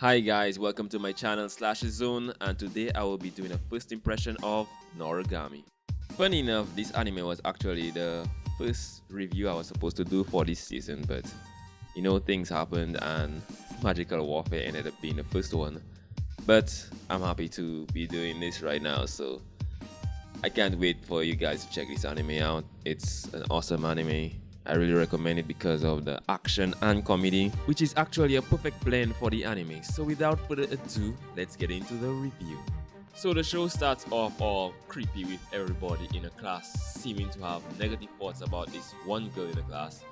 Hi guys, welcome to my channel /zone, and today I will be doing a first impression of Noragami. Funny enough, this anime was actually the first review I was supposed to do for this season, but things happened and Magical Warfare ended up being the first one. But I'm happy to be doing this right now, so I can't wait for you guys to check this anime out. It's an awesome anime. I really recommend it because of the action and comedy, which is actually a perfect blend for the anime. So without further ado, let's get into the review. So the show starts off all creepy with everybody in a class seeming to have negative thoughts about this one girl in the class.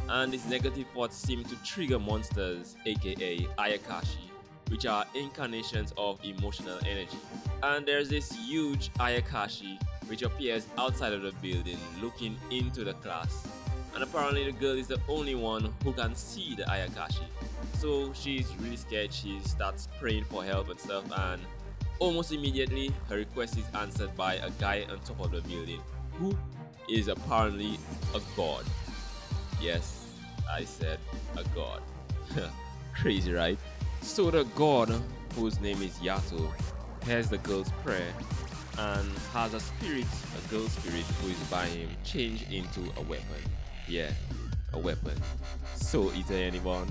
And these negative thoughts seem to trigger monsters, aka Ayakashi, which are incarnations of emotional energy. And there's this huge Ayakashi which appears outside of the building looking into the class. And apparently the girl is the only one who can see the Ayakashi. So she's really scared. She starts praying for help and stuff, and almost immediately her request is answered by a guy on top of the building who is apparently a god. Yes, I said a god. Crazy, right? So the god, whose name is Yato, hears the girl's prayer and has a girl spirit who is by him, change into a weapon. Yeah, a weapon. So anyone?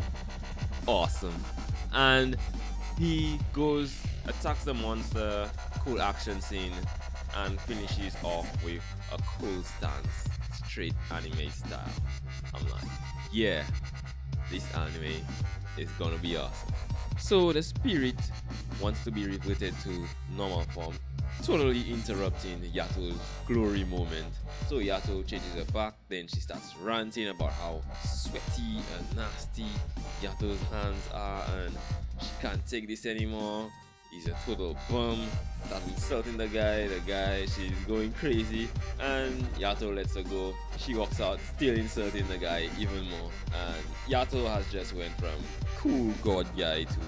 Awesome. And he goes, attacks the monster, cool action scene, and finishes off with a cool stance, straight anime style. I'm like, yeah, this anime is gonna be awesome. So the spirit wants to be reverted to normal form, totally interrupting Yato's glory moment. So Yato changes her back, then she starts ranting about how sweaty and nasty Yato's hands are and she can't take this anymore. He's a total bum. Starts insulting the guy, she's going crazy, and Yato lets her go. She walks out, still insulting the guy even more. And Yato has just went from cool god guy to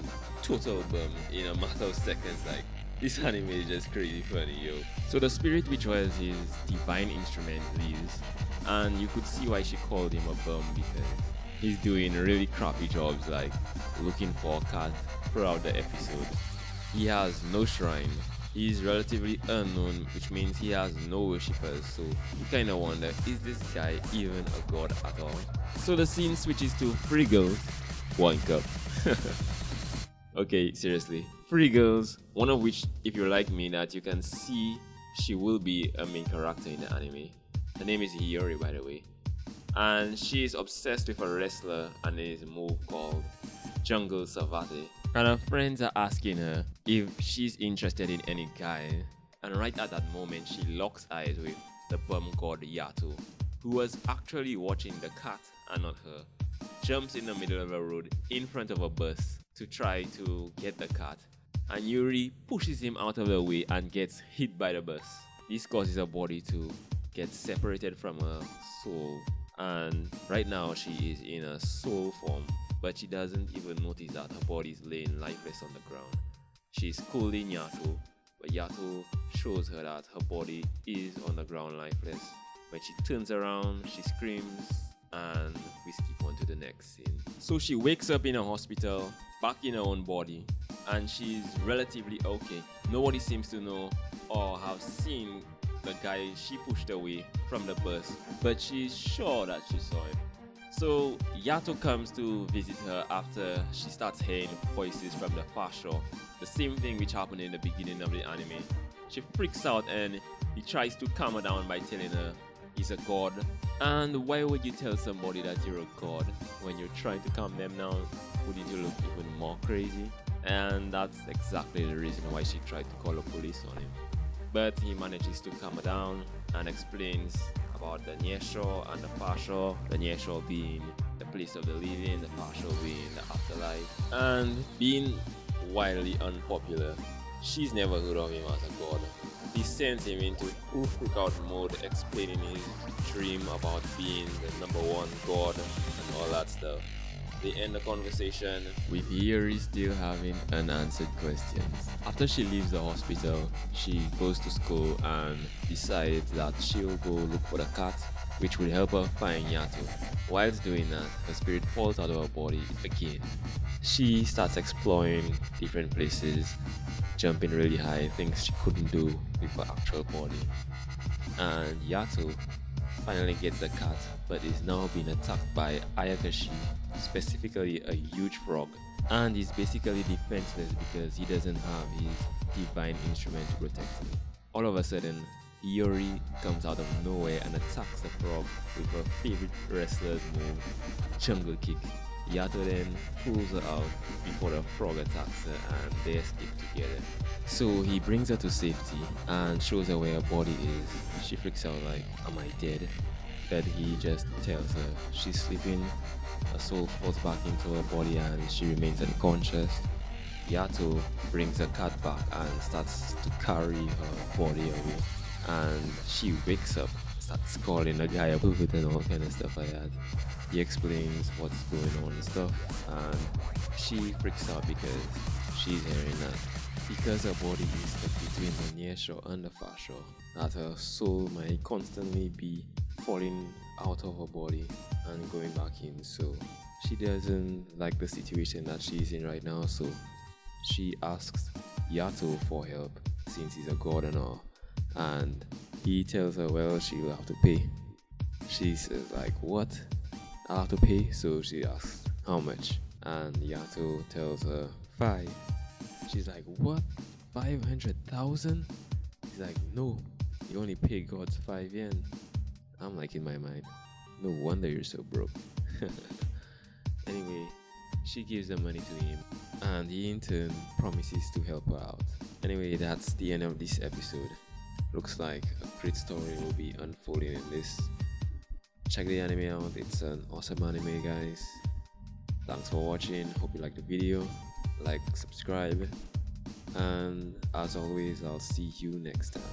total bum in a matter of seconds. Like, this anime is just crazy funny, yo. So the spirit, which was his divine instrument, leaves, and you could see why she called him a bum, because he's doing really crappy jobs like looking for a cat throughout the episode. He has no shrine. He's relatively unknown, which means he has no worshippers, so you kinda wonder, is this guy even a god at all? So the scene switches to three girls, one cup. Okay, seriously. Three girls, one of which, if you're like me, that you can see she will be a main character in the anime. Her name is Hiyori, by the way. And she is obsessed with a wrestler and his move called Jungle Savate. And her friends are asking her if she's interested in any guy. And right at that moment, she locks eyes with the bum god Yato, who was actually watching the cat and not her. Jumps in the middle of the road in front of a bus to try to get the cat, and Yuri pushes him out of the way and gets hit by the bus. This causes her body to get separated from her soul, and right now she is in a soul form, but she doesn't even notice that her body is laying lifeless on the ground. She's scolding Yato, but Yato shows her that her body is on the ground lifeless. When she turns around, she screams, and we skip on to the next scene. So she wakes up in a hospital, back in her own body, and she's relatively okay. Nobody seems to know or have seen the guy she pushed away from the bus, but she's sure that she saw him. So Yato comes to visit her after she starts hearing voices from the far shore, the same thing which happened in the beginning of the anime. She freaks out and he tries to calm her down by telling her he's a god. And why would you tell somebody that you're a god when you're trying to calm them down? Wouldn't you look even more crazy? And that's exactly the reason why she tried to call the police on him. But he manages to calm her down and explains about the near shore and the far shore. The near shore being the place of the living, the far shore being the afterlife. And being wildly unpopular, she's never heard of him as a god. He sends him into full freak out mode, explaining his dream about being the #1 god and all that stuff. They end the conversation with Hiyori still having unanswered questions. After she leaves the hospital, she goes to school and decides that she'll go look for the cat which will help her find Yato. Whilst doing that, her spirit falls out of her body again. She starts exploring different places, jumping really high, things she couldn't do with her actual body. And Yato finally gets the cat, but is now being attacked by Ayakashi, specifically a huge frog. And he's basically defenseless because he doesn't have his divine instrument to protect him. All of a sudden, Iori comes out of nowhere and attacks the frog with her favorite wrestler's move, Jungle Kick. Yato then pulls her out before the frog attacks her and they escape together. So he brings her to safety and shows her where her body is. She freaks out like, am I dead? But he just tells her she's sleeping, her soul falls back into her body and she remains unconscious. Yato brings her cat back and starts to carry her body away. And she wakes up, starts calling the guy up with and all kind of stuff like that. He explains what's going on and stuff, and she freaks out because she's hearing that because her body is stuck between the near shore and the far shore, that her soul might constantly be falling out of her body and going back in. So she doesn't like the situation that she's in right now, so she asks Yato for help since he's a god and all, and he tells her, well, she will have to pay. She says like, what? I'll have to pay? So she asks how much, and Yato tells her 5. She's like, what? 500,000? He's like, no, you only pay gods 5 yen. I'm like in my mind, no wonder you're so broke. Anyway, she gives the money to him and he in turn promises to help her out. Anyway, that's the end of this episode. Looks like a great story will be unfolding in this. Check the anime out, it's an awesome anime, guys. Thanks for watching, hope you liked the video. Like, subscribe, and as always, I'll see you next time.